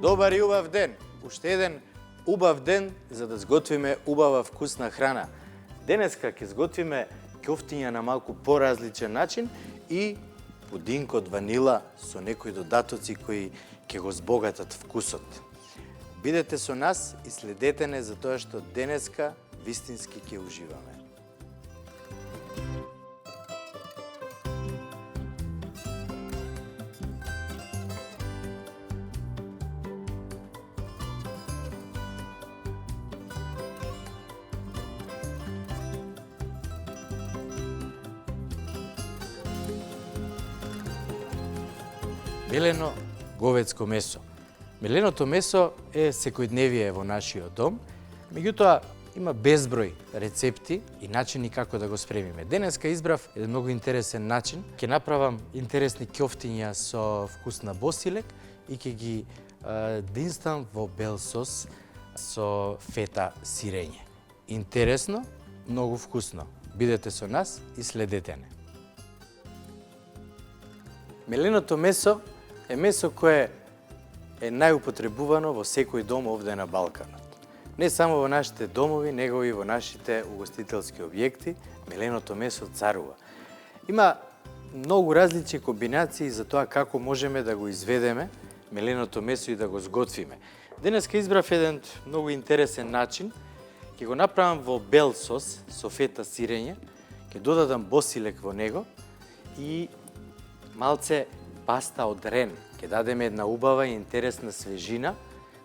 Добар и убав ден! Уште еден убав ден за да сготвиме убава вкусна храна. Денеска ќе сготвиме ќофтиња на малку поразличен начин и пудинг од ванила со некои додатоци кои ќе го збогатат вкусот. Бидете со нас и следете не за тоа што денеска вистински ќе уживаме. Мелено говедско месо. Меленото месо е секојдневие во нашиот дом, меѓутоа има безброј рецепти и начини како да го спремиме. Денеска избрав еден многу интересен начин. Ќе направам интересни ќофтиња со вкусна босилек и ќе ги динстам во бел сос со фета сирење. Интересно, многу вкусно. Бидете со нас и следете не. Меленото месо е месо кое е најупотребувано во секој дом овде на Балканот. Не само во нашите домови, него и во нашите угостителски објекти, меленото месо царува. Има многу различни комбинации за тоа како можеме да го изведеме меленото месо и да го сготвиме. Денеска избрав еден многу интересен начин. Ќе го направам во бел сос со фета сирење, ќе додадам босилек во него и малце паста од рен. Ќе дадеме една убава и интересна свежина,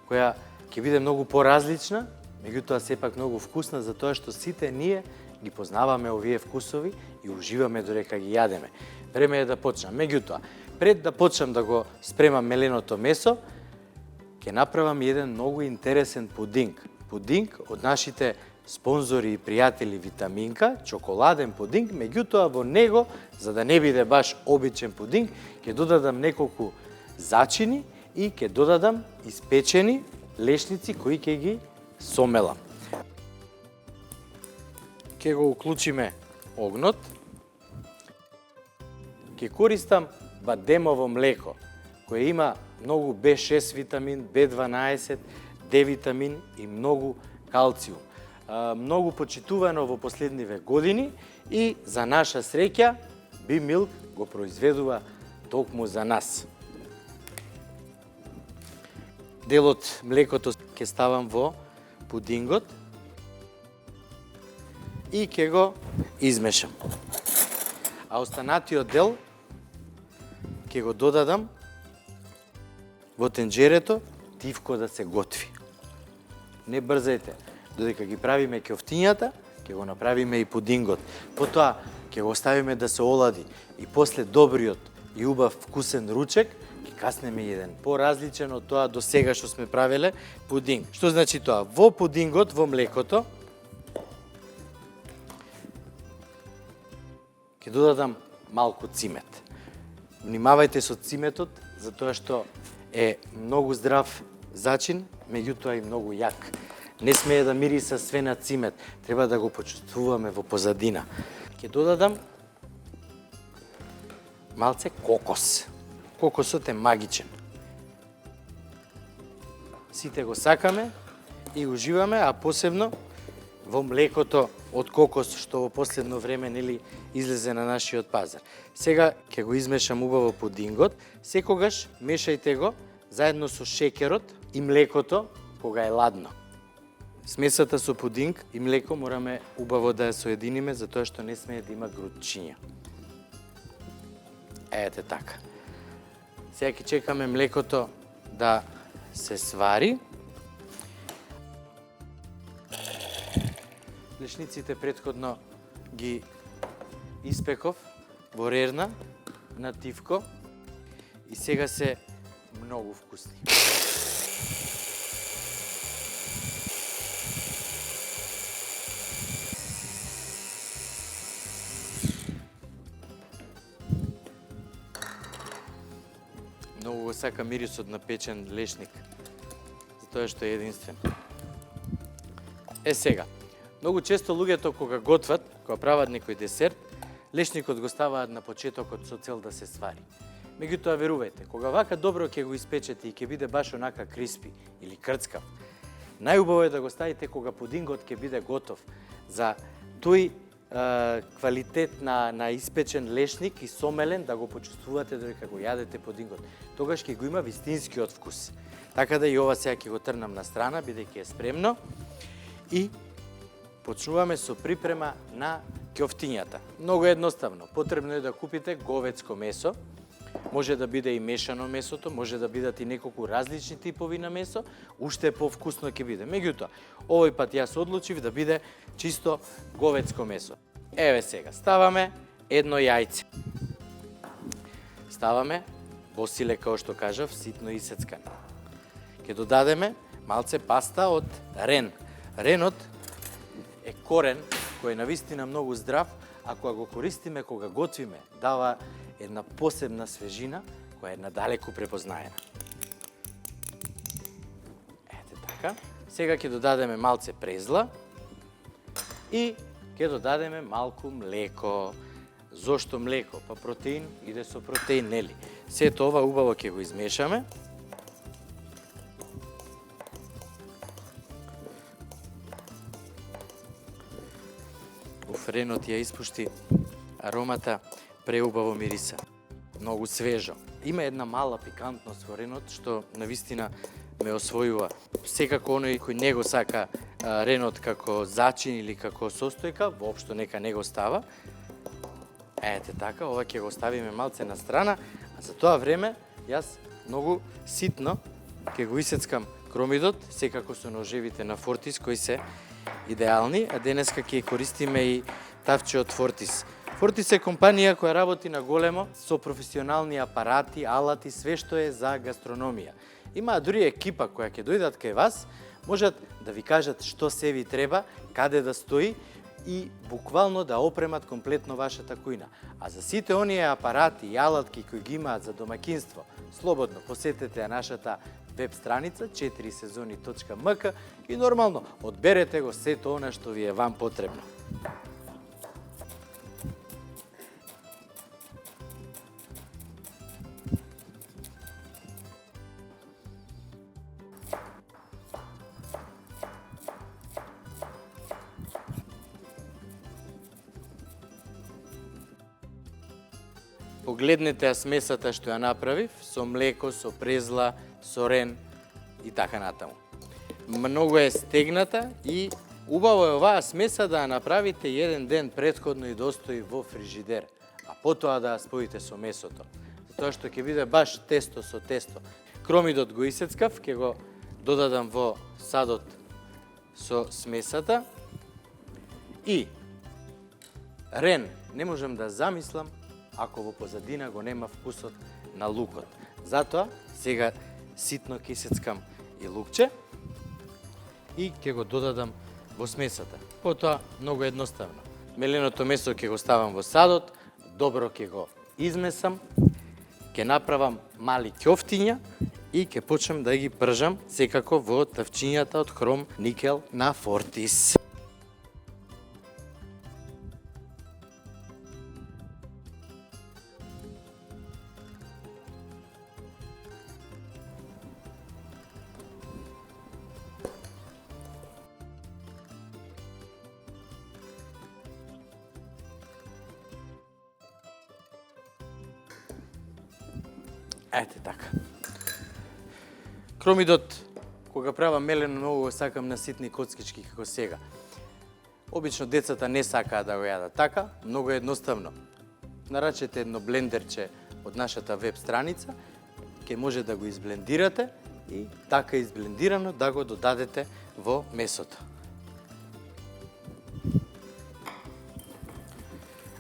која ќе биде многу поразлична, меѓутоа сепак многу вкусна, затоа што сите ние ги познаваме овие вкусови и уживаме додека ги јадеме. Време е да почнам. Меѓутоа, пред да почнам да го спремам меленото месо, ќе направам еден многу интересен пудинг. Пудинг од нашите спонзори и пријатели Витаминка, чоколаден пудинг, меѓутоа во него, за да не биде баш обичен пудинг, ќе додадам неколку зачини и ќе додадам испечени лешници кои ќе ги сомелам. Ќе го уклучиме огнот. Ќе користам бадемово млеко, кое има многу B6 витамин, B12, D витамин и многу калциум. Многу почитувано во последниве години и за наша среќа B-Milk го произведува токму за нас. Делот млекото ќе ставам во пудингот и ќе го измешам. А останатиот дел ќе го додадам во тенџерето тивко да се готви. Не брзајте. Додека ги правиме ќофтињата, ќе го направиме и пудингот. Потоа ќе го оставиме да се олади и после добриот и убав вкусен ручек, ќе каснеме еден поразличен од тоа до сега што сме правеле пудинг. Што значи тоа? Во пудингот, во млекото, ќе додадам малку цимет. Внимавајте со циметот, затоа што е многу здрав зачин, меѓутоа и многу јак. Не смее да мириса све на цимет, треба да го почувствуваме во позадина. Ќе додадам малце кокос. Кокосот е магичен. Сите го сакаме и уживаме, а посебно во млекото од кокос што во последно време нели излезе на нашиот пазар. Сега ќе го измешам убаво пудингот, секогаш мешајте го заедно со шеќерот и млекото кога е ладно. Смесата со пудинг и млеко мораме убаво да ја соединиме, затоа што не смее да има грудчиња. Ете така. Сега ќе чекаме млекото да се свари. Лешниците претходно ги испеков во рерна на тивко и сега се многу вкусни. Многу го сака мирисот на печен лешник, затоа што е единствен. Сега, многу често луѓето кога готват, кога прават некој десерт, лешникот го ставаат на почетокот со цел да се свари. Меѓутоа, верувајте, кога вака добро ќе го испечете и ќе биде баш онака криспи или крцкав, најубаво е да го ставите кога пудингот ќе биде готов за тој квалитет на испечен лешник и сомелен, да го почувствувате додека го јадете пудингот. Тогаш ќе го има вистинскиот вкус. Така да и ова сега ќе го трнам на страна, бидејќи е спремно. И почнуваме со припрема на ќофтињата. Многу едноставно. Потребно е да купите говецко месо. Може да биде и мешано месото, може да бидат и неколку различни типови на месо, уште повкусно ќе биде. Меѓутоа, овој пат јас одлучив да биде чисто говецко месо. Еве сега, ставаме едно јајце. Ставаме босиле, како што кажав, ситно исецкан. Ќе додадеме малце паста од рен. Ренот е корен кој е навистина многу здрав, а кога го користиме, кога готвиме, дава една посебна свежина која е надалеку препознаена. Ете така. Сега ќе додадеме малце презла и ќе додадеме малку млеко. Зошто млеко? Па протеин иде со протеин, нели? Сето ова убаво ќе го измешаме. Ренот ја испушти аромата, преубаво мириса. Многу свежо. Има една мала пикантност во ренот, што навистина ме освојува. Секако оној кој не го сака ренот како зачин или како состојка, воопшто нека не го става. Ете така, ова ќе го ставиме малце на страна, а за тоа време јас многу ситно ќе го исецкам кромидот, секако со ножевите на Фортис кои се идеални, а денеска ќе користиме и тавче од Фортис. Фортис е компанија која работи на големо со професионални апарати, алати, све што е за гастрономија. Има дури екипа која ќе дојдат кај вас, можат да ви кажат што се ви треба, каде да стои и буквално да опремат комплетно вашата кујна. А за сите оние апарати и алатки кои ги имаат за домакинство, слободно посетете нашата веб страница 4сезони.mk и нормално одберете го сето она што ви е вам потребно. Погледнете ја смесата што ја направив, со млеко, со презла, со рен и така натаму. Многу е стегната и убаво е оваа смеса да ја направите еден ден претходно и да остои во фрижидер, а потоа да ја споите со месото. Затоа што ќе биде баш тесто со тесто. Кромидот го исецкав, ќе го додадам во садот со смесата и рен не можам да замислам ако во позадина го нема вкусот на лукот. Затоа сега ситно ќе исецкам и лукче и ќе го додадам во смесата. Потоа многу едноставно. Меленото месо ќе го ставам во садот, добро ќе го измесам, ќе направам мали ќофтиња и ќе почнам да ги пржам секако во тавчињата од хром никел на Фортис. Ете така. Кромидот, кога правам мелено, многу го сакам на ситни коцкички како сега. Обично децата не сакаат да го јадат така, многу едноставно. Нарачете едно блендерче од нашата веб страница, ќе може да го изблендирате и така изблендирано да го додадете во месото.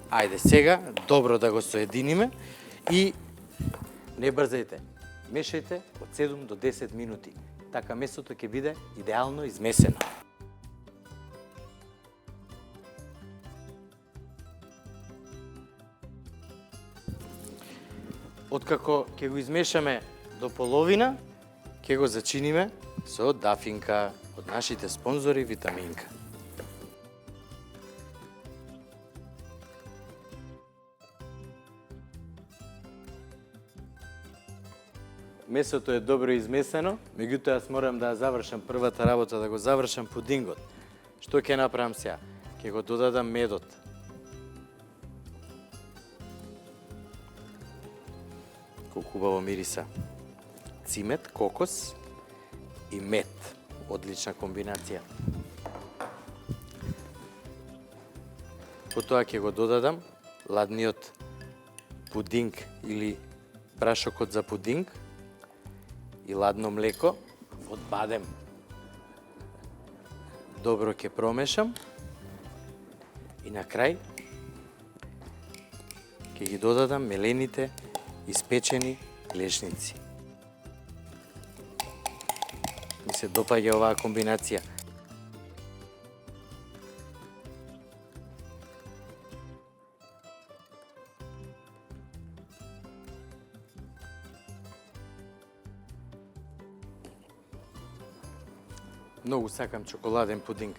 Ајде сега, добро да го соединиме и не брзајте, мешајте од 7 до 10 минути. Така месото ќе биде идеално измесено. Откако ќе го измешаме до половина, ќе го зачиниме со дафинка од нашите спонзори Витаминка. месото е добро измесено, меѓутоа јас морам да завршам првата работа, да го завршам пудингот. Што ќе направам сега? Ќе го додадам медот. Колку убаво мириса. Цимет, кокос и мед. Одлична комбинација. Потоа ќе го додадам ладниот пудинг или прашокот за пудинг и ладно млеко од бадем. Добро ќе промешам и на крај ќе ги додадам мелените испечени лешници. Ми се допаѓа оваа комбинација. Многу сакам чоколаден пудинг,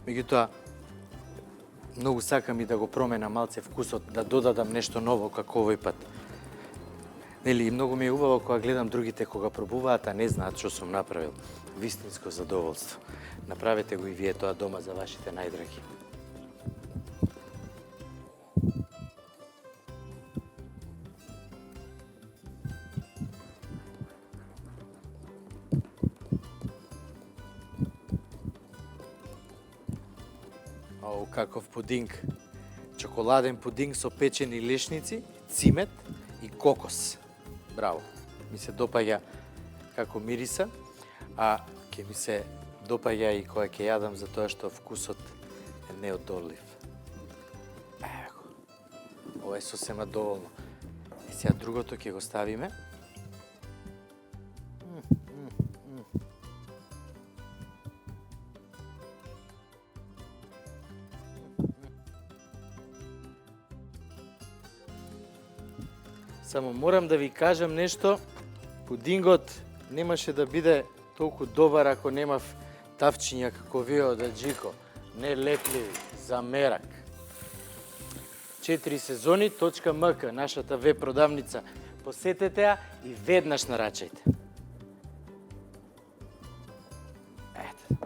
меѓутоа многу сакам и да го променам малце вкусот, да додадам нешто ново како овој пат. Нели, многу ми е убаво кога гледам другите кога пробуваат, а не знаат што сум направил. Вистинско задоволство. Направете го и вие тоа дома за вашите најдраги. Оу, каков пудинг. Чоколаден пудинг со печени лешници, цимет и кокос. Браво. Ми се допаѓа како мириса, а ќе ми се допаѓа и кога ќе јадам затоа што вкусот е неодолив. Ево. Ова е сосема доволно. И сега другото ќе го ставиме. Само морам да ви кажам нешто, пудингот немаше да биде толку добар ако немав тавчиња како вие од Аџико, нелепливи, за мерак. 4сезони.мк, нашата веб продавница. Посетете ја и веднаш нарачајте. Ето.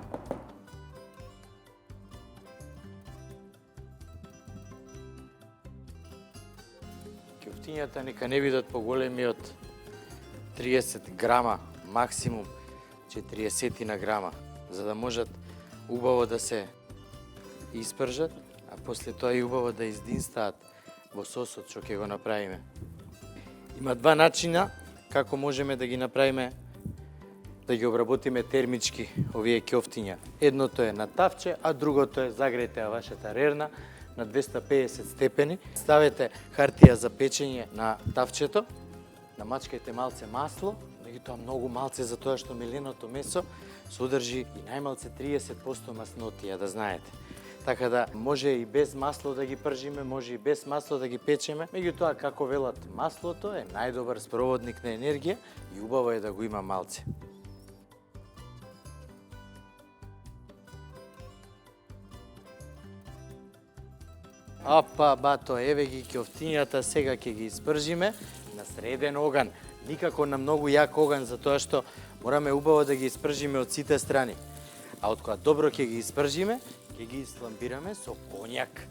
Кеуфтињата нека не бидат поголеми од 30 грама, максимум 40 на грама, за да можат убаво да се испржат, а после тоа и убаво да издинстаат во сосот што ќе го направиме. Има два начина како можеме да ги направиме, да ги обработиме термички овие кеуфтиња. Едното е на тавче, а другото е загрејте ја вашата рерна на 250 степени. Ставете хартија за печење на тавчето, намачкајте малце масло, меѓутоа многу малце затоа што меленото месо содржи и најмалце 30% маснотија, да знаете. Така да може и без масло да ги пржиме, може и без масло да ги печеме, меѓутоа како велат, маслото е најдобар спроводник на енергија и убаво е да го има малце. Апа, бато, еве ги кеуфтињата, сега ќе ги испржиме на среден оган. Никако на многу јак оган, затоа што мораме убаво да ги испржиме од сите страни. А од кога добро ќе ги испржиме, ќе ги исламбираме со коњак.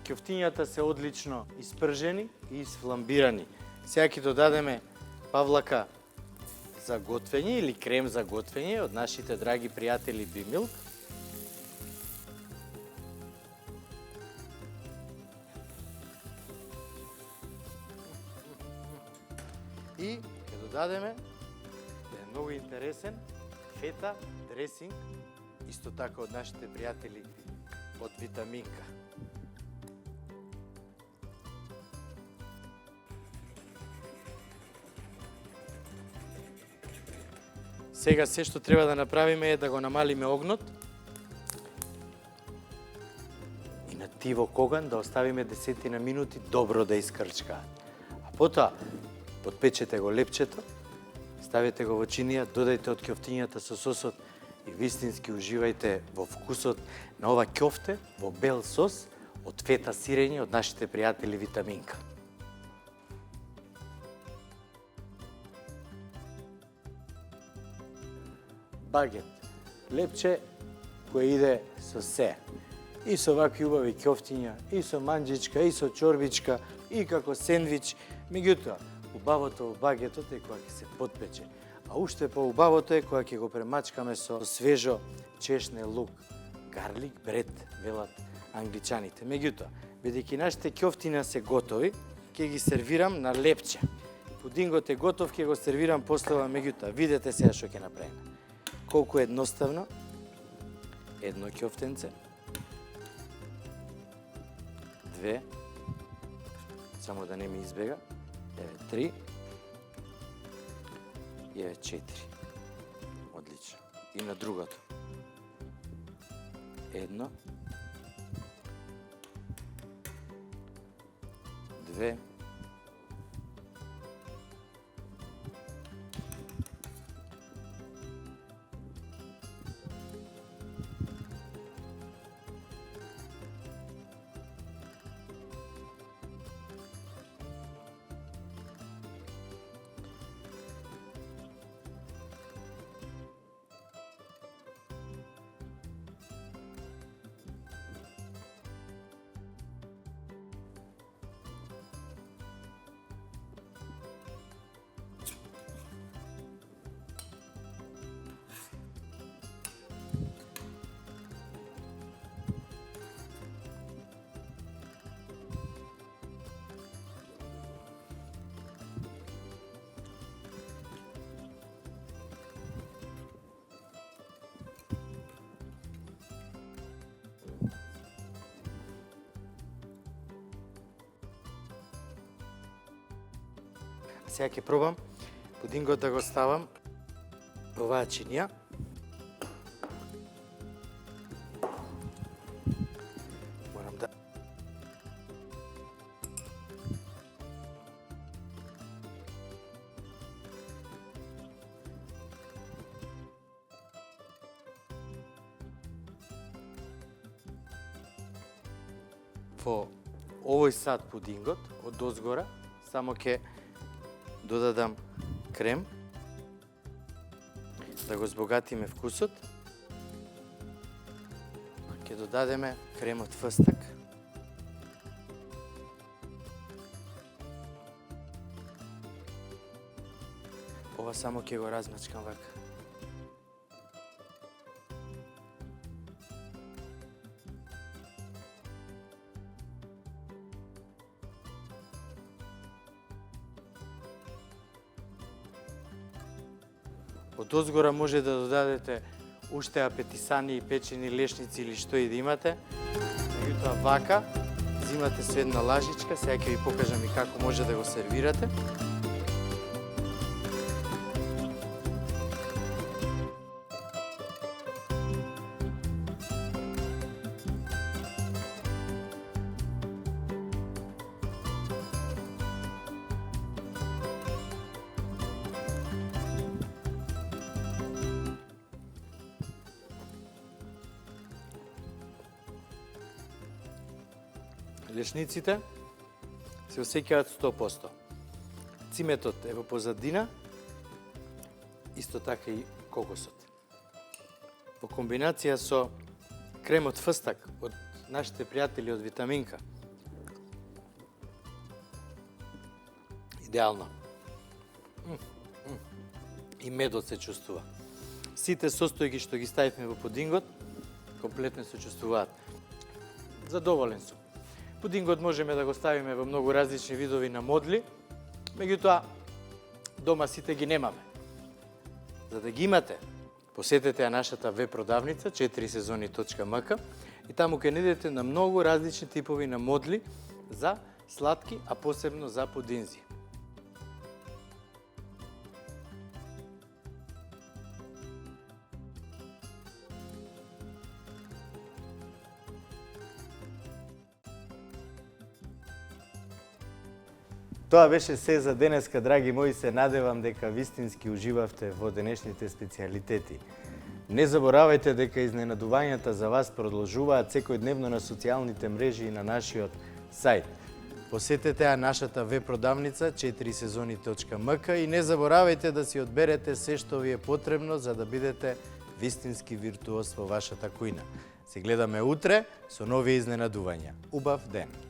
Кеуфтињата се одлично испржени и исфламбирани. Сега ќе додадеме павлака за готвење или крем за готвење од нашите драги пријатели Бимилк. И ќе додадеме многу интересен фета дресинг, исто така од нашите пријатели од Витаминка. Сега се што треба да направиме е да го намалиме огнот и на тиво коган да оставиме 10 минути добро да искрчкаат. А потоа подпечете го лепчето, ставете го во чинија, додајте од ќофтињата со сосот и вистински уживајте во вкусот на ова ќофте во бел сос од фета сирење од нашите пријатели Витаминка. Багет, лепче кој иде со се. И со вакви убави ќофтиња, и со манџичка, и со чорбичка, и како сендвич. Меѓутоа, убавото во багетот е кога ќе се потпече. А уште поубавото е кога ќе го премачкаме со свежо чешне лук. Гарлик бред, велат англичаните. Меѓутоа, бидејќи нашите ќофтина се готови, ќе ги сервирам на лепче. Пудингот е готов, ќе го сервирам послева, меѓутоа, видете сега што ќе направиме. Колку едноставно, едно ќофтенце, 2, само да не ми избега, 3, и 4. Одлично. И на другото. 1, 2, Сега ќе пробам пудингот да го ставам во оваа чинија. Морам да... Во овој сад пудингот, од дозгора, само ќе додадам крем, да го збогатиме вкусот. Ќе додадеме кремот фстак. Ова само ќе го размачкам вака. Од озгора може да додадете уште апетисани и печени лешници или што и да имате. Меѓутоа вака, зимате со една лажичка, сега ќе ви покажам и како може да го сервирате. Лешниците се осеќаат 100%. Циметот е во позадина, исто така и кокосот. Во комбинација со кремот фстак од нашите пријатели од Витаминка. Идеално. И медот се чувствува. Сите состојки што ги ставивме во пудингот, комплетно се чувствуваат. Задоволен сум. Пудингот можеме да го ставиме во многу различни видови на модли, меѓутоа дома сите ги немаме. За да ги имате, посетете ја нашата веб продавница 4сезони.mk и таму ќе најдете на многу различни типови на модли за сладки, а посебно за пудинзи. Тоа беше се за денеска, драги мои, се надевам дека вистински уживавте во денешните специјалитети. Не заборавајте дека изненадувањата за вас продолжуваат секојдневно на социјалните мрежи и на нашиот сајт. Посетете нашата веб-продавница 4сезони.мк и не заборавајте да си одберете се што ви е потребно за да бидете вистински виртуоз во вашата кујна. Се гледаме утре со нови изненадувања. Убав ден!